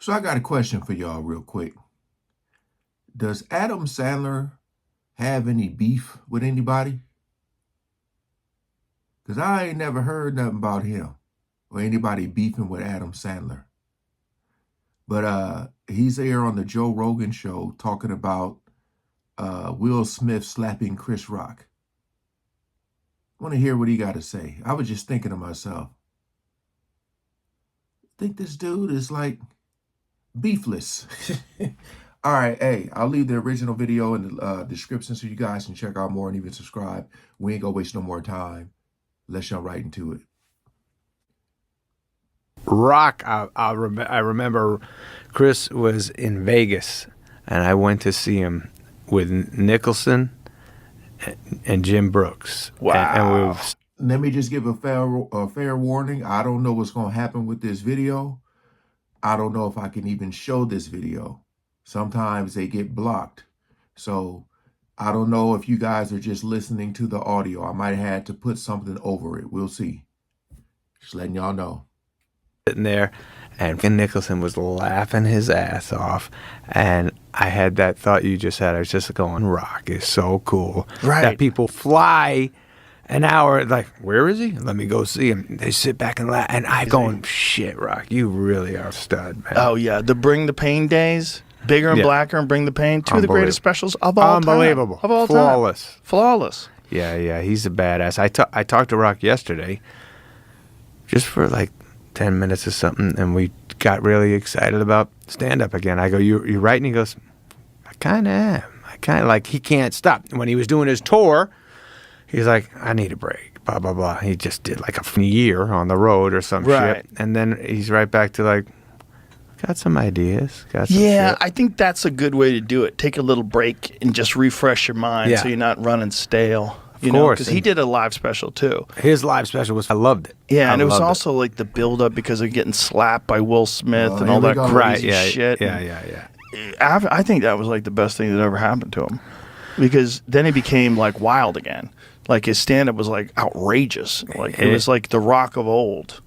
So I got a question for y'all real quick. Does Adam Sandler have any beef with anybody? Because I ain't never heard nothing about him or anybody beefing with Adam Sandler. But he's here on the Joe Rogan show talking about Will Smith slapping Chris Rock. I want to hear what he got to say. I was just thinking to myself, I think this dude is like beefless. All right, hey, I'll leave the original video in the description so you guys can check out more and even subscribe. We ain't gonna waste no more time. Let's jump right into it. Rock, I remember Chris was in Vegas, and I went to see him with Nicholson and Jim Brooks. Wow. Let me just give a fair warning. I don't know what's going to happen with this video. I don't know if I can even show this video. Sometimes they get blocked. So I don't know if you guys are just listening to the audio. I might have had to put something over it. We'll see. Just letting y'all know. Sitting there, and Nicholson was laughing his ass off, and I had that thought you just had. I was just going, Rock is so cool. Right. That people fly an hour, like, where is he? Let me go see him. They sit back and laugh, and I'm going, shit, Rock, you really are a stud, man. Oh, yeah. The Bring the Pain days, Bigger and Blacker and Bring the Pain, two of the greatest specials of all time. Unbelievable. Of all Flawless. time. Flawless. Yeah, he's a badass. I talked to Rock yesterday, just for like 10 minutes or something, and we got really excited about stand-up again. I go, you writing? He goes, I kind of am. I kind of, like, he can't stop. When he was doing his tour, he's like, I need a break, blah, blah, blah. He just did like a year on the road or some shit. And then he's right back to like, got some ideas. Got some shit. I think that's a good way to do it. Take a little break and just refresh your mind so you're not running stale. Of course. Because he did a live special too. His live special was, I loved it. Yeah, and it was also like the build-up because of getting slapped by Will Smith and all that crazy shit. Yeah. I think that was like the best thing that ever happened to him. Because then he became like wild again. Like his stand-up was like outrageous. Like it was like the Rock of old.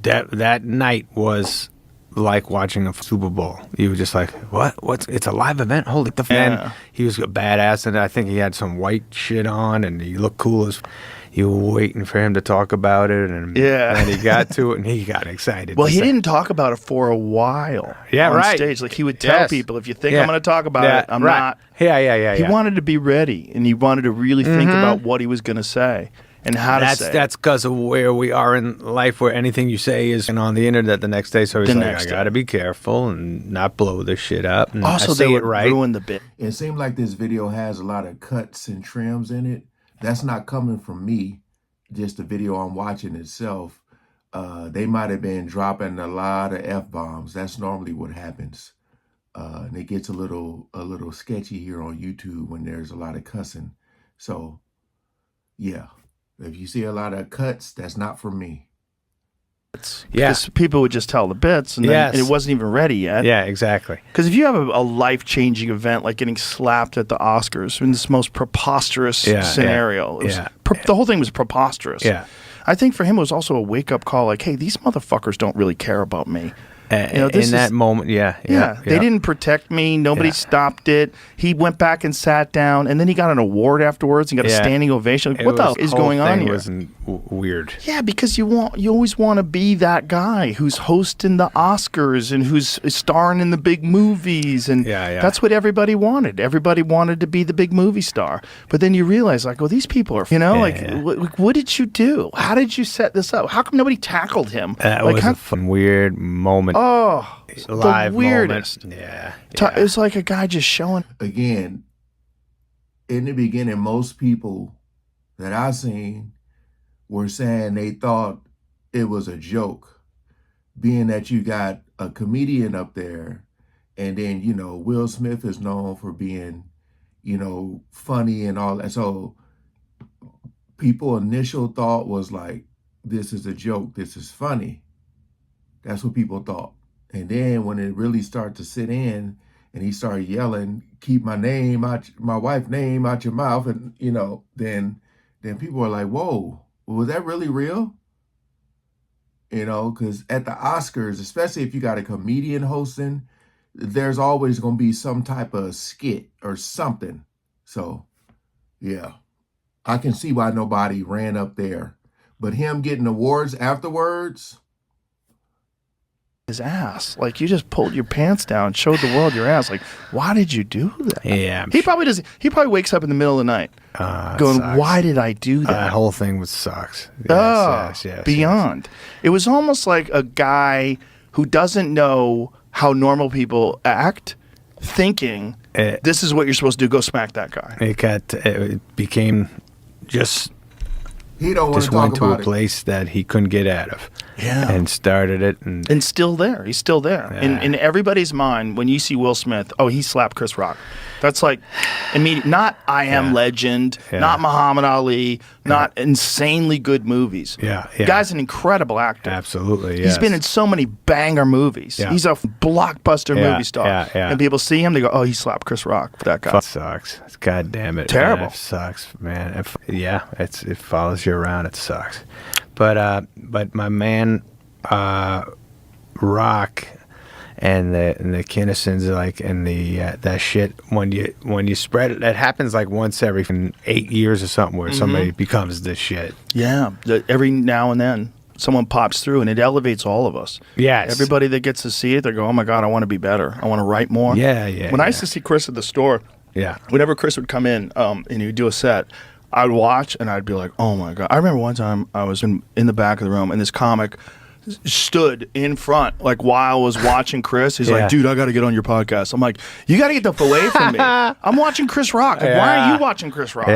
That night was like watching a Super Bowl. You were just like, what? It's a live event? Holy the fan. He was a badass, and I think he had some white shit on, and he looked cool as. You were waiting for him to talk about it, and then he got to it, and he got excited. Well, he didn't talk about it for a while on stage. Like, he would tell people, if you think I'm going to talk about it, I'm not. Yeah. He wanted to be ready, and he wanted to really think about what he was going to say and how to say it. That's because of where we are in life, where anything you say is on the internet the next day. So he's like, I got to be careful and not blow this shit up. And also, they would ruin the bit. It seemed like this video has a lot of cuts and trims in it. That's not coming from me, just the video I'm watching itself. They might have been dropping a lot of F-bombs. That's normally what happens. And it gets a little sketchy here on YouTube when there's a lot of cussing. So, yeah, if you see a lot of cuts, that's not from me. Because people would just tell the bits, and then it wasn't even ready yet. Yeah, exactly. Because if you have a life-changing event like getting slapped at the Oscars in this most preposterous scenario, the whole thing was preposterous. Yeah. I think for him it was also a wake-up call, like, hey, these motherfuckers don't really care about me. In that moment, they didn't protect me. Nobody stopped it. He went back and sat down, and then he got an award afterwards. He got a standing ovation. Like, what the hell is going on here? Was weird. Yeah, because you always want to be that guy who's hosting the Oscars and who's starring in the big movies, and that's what everybody wanted. Everybody wanted to be the big movie star. But then you realize, like, well, these people are, what did you do? How did you set this up? How come nobody tackled him? That was a fun, weird moment. Oh, live the weirdest. Moment. Yeah. It was like a guy just showing. Again, in the beginning, most people that I seen were saying they thought it was a joke, being that you got a comedian up there, and then, Will Smith is known for being, funny and all that. So people's initial thought was like, this is a joke, this is funny. That's what people thought. And then when it really started to sit in and he started yelling, keep my wife's name out your mouth, and, then people were like, whoa, was that really real? you know, because at the Oscars, especially if you got a comedian hosting, there's always going to be some type of skit or something. So, yeah, I can see why nobody ran up there. But him getting awards afterwards, his ass. Like, you just pulled your pants down, showed the world your ass. Like, why did you do that? Yeah. He probably doesn't. He probably wakes up in the middle of the night going, sucks. why did I do that? That whole thing sucks. Yes, beyond. It was almost like a guy who doesn't know how normal people act, thinking this is what you're supposed to do. Go smack that guy. It became just. he don't want Just to talk went to about a it. place that he couldn't get out of. Yeah. And started it. And still there. He's still there. Yeah. In everybody's mind, when you see Will Smith, oh, he slapped Chris Rock. That's like immediate. Not I Am Legend, not Muhammad Ali, not insanely good movies. Yeah. The guy's an incredible actor. Absolutely, He's been in so many banger movies. Yeah. He's a blockbuster movie star. Yeah. And people see him, they go, oh, he slapped Chris Rock. That guy. Fuck sucks. God damn it. Terrible. Man, it sucks, man. It follows you around. It sucks. But my man, Rock, and the Kinnisons, like, and the that shit, when you spread it, that happens like once every 8 years or something, where somebody becomes this shit. Yeah. Every now and then, someone pops through, and it elevates all of us. Yes. Everybody that gets to see it, they go, oh my God, I want to be better. I want to write more. Yeah. When I used to see Chris at the store, whenever Chris would come in and he would do a set, I'd watch and I'd be like, oh my God. I remember one time I was in the back of the room and this comic stood in front, like, while I was watching Chris. He's like, dude, I got to get on your podcast. I'm like, you got to get the fuck away from me. I'm watching Chris Rock. Like, why are you watching Chris Rock?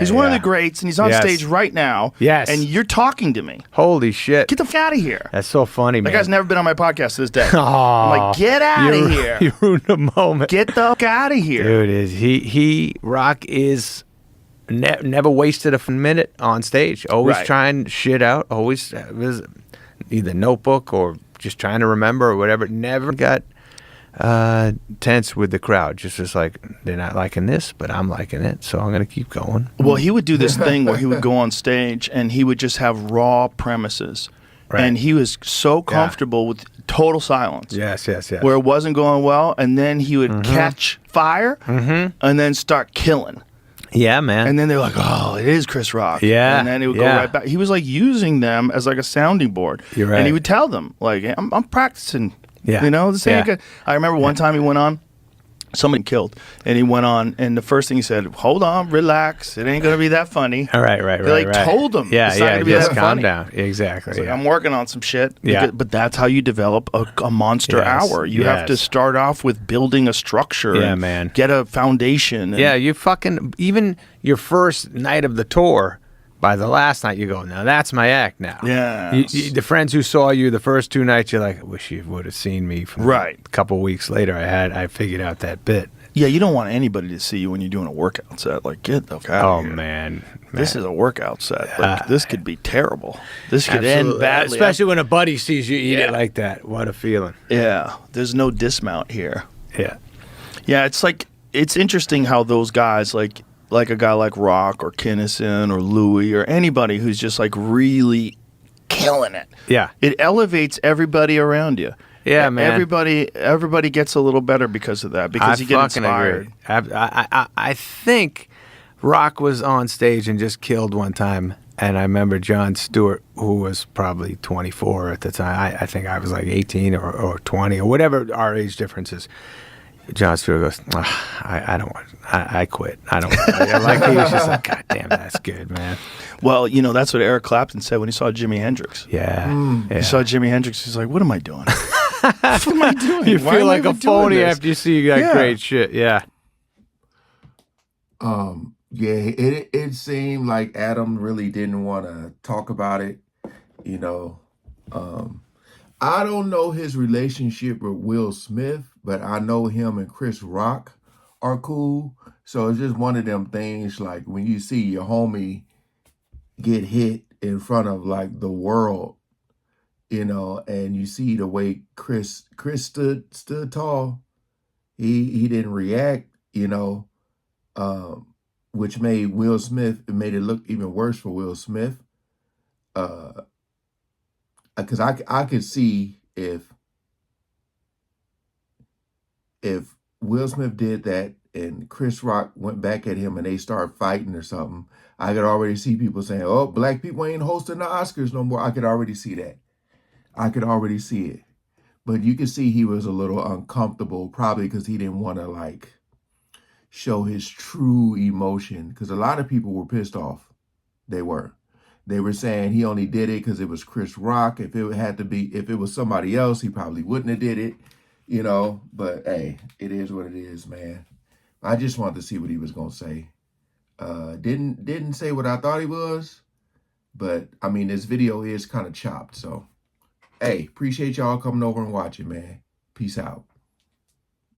He's one of the greats, and he's on stage right now. Yes. And you're talking to me. Holy shit. Get the fuck out of here. That's so funny, man. That guy's never been on my podcast to this day. Oh, I'm like, get out of here. You ruined the moment. Get the fuck out of here. Dude, Rock is never wasted a minute on stage. Always trying shit out. Always was either notebook or just trying to remember or whatever. Never got tense with the crowd. Just like, they're not liking this, but I'm liking it, so I'm going to keep going. Well, he would do this thing where he would go on stage and he would just have raw premises. Right. And he was so comfortable with total silence. Yes. Where it wasn't going well, and then he would catch fire and then start killing. Yeah, man. And then they're like, oh, it is Chris Rock. Yeah. And then he would go right back. He was like using them as like a sounding board. You're right. And he would tell them, like, I'm practicing. Yeah. You know, this ain't good. I remember one time he went on, somebody killed, and he went on, and the first thing he said, hold on, relax. It ain't going to be that funny. All right. They told him. It's not gonna be just that calm funny. down. Exactly. Like, I'm working on some shit. Yeah. But that's how you develop a monster hour. You have to start off with building a structure. Yeah, and man. Get a foundation. And you fucking, even your first night of the tour, by the last night you go, now that's my act now. Yeah. The friends who saw you the first 2 nights, you're like, I wish you would have seen me. A couple weeks later, I figured out that bit. Yeah, you don't want anybody to see you when you're doing a workout set. Like, get the fuck out of here. Man. This is a workout set. Like, this could be terrible. This could end badly. Especially when a buddy sees you eat it like that. What a feeling. Yeah. There's no dismount here. Yeah. Yeah, it's like, it's interesting how those guys, like a guy like Rock or Kinnison or Louis or anybody who's just like really killing it. Yeah. It elevates everybody around you. Yeah, man. Everybody gets a little better because of that, because you get inspired. Agree. I think Rock was on stage and just killed one time, and I remember Jon Stewart, who was probably 24 at the time. I think I was like 18 or 20 or whatever our age difference is. Jon Stewart goes, I don't want. I quit. I don't. Like, he was just like, God damn, that's good, man. Well, you know, that's what Eric Clapton said when he saw Jimi Hendrix. Yeah. He saw Jimi Hendrix. He's like, what am I doing? What am I doing? You feel like a phony after you see that great shit. Yeah. It seemed like Adam really didn't want to talk about it. You know, I don't know his relationship with Will Smith, but I know him and Chris Rock are cool. So it's just one of them things, like when you see your homie get hit in front of like the world, you know, and you see the way Chris stood tall. He didn't react, you know, which made it look even worse for Will Smith. because I could see if Will Smith did that and Chris Rock went back at him and they start fighting or something, I could already see people saying, "Oh, black people ain't hosting the Oscars no more." I could already see that. I could already see it. But you could see he was a little uncomfortable, probably because he didn't want to like show his true emotion. Because a lot of people were pissed off. They were. They were saying he only did it because it was Chris Rock. If it was somebody else, he probably wouldn't have did it, you know. But hey, it is what it is, man. I just wanted to see what he was gonna say. Didn't say what I thought he was, but I mean this video is kind of chopped. So hey, appreciate y'all coming over and watching, man. Peace out.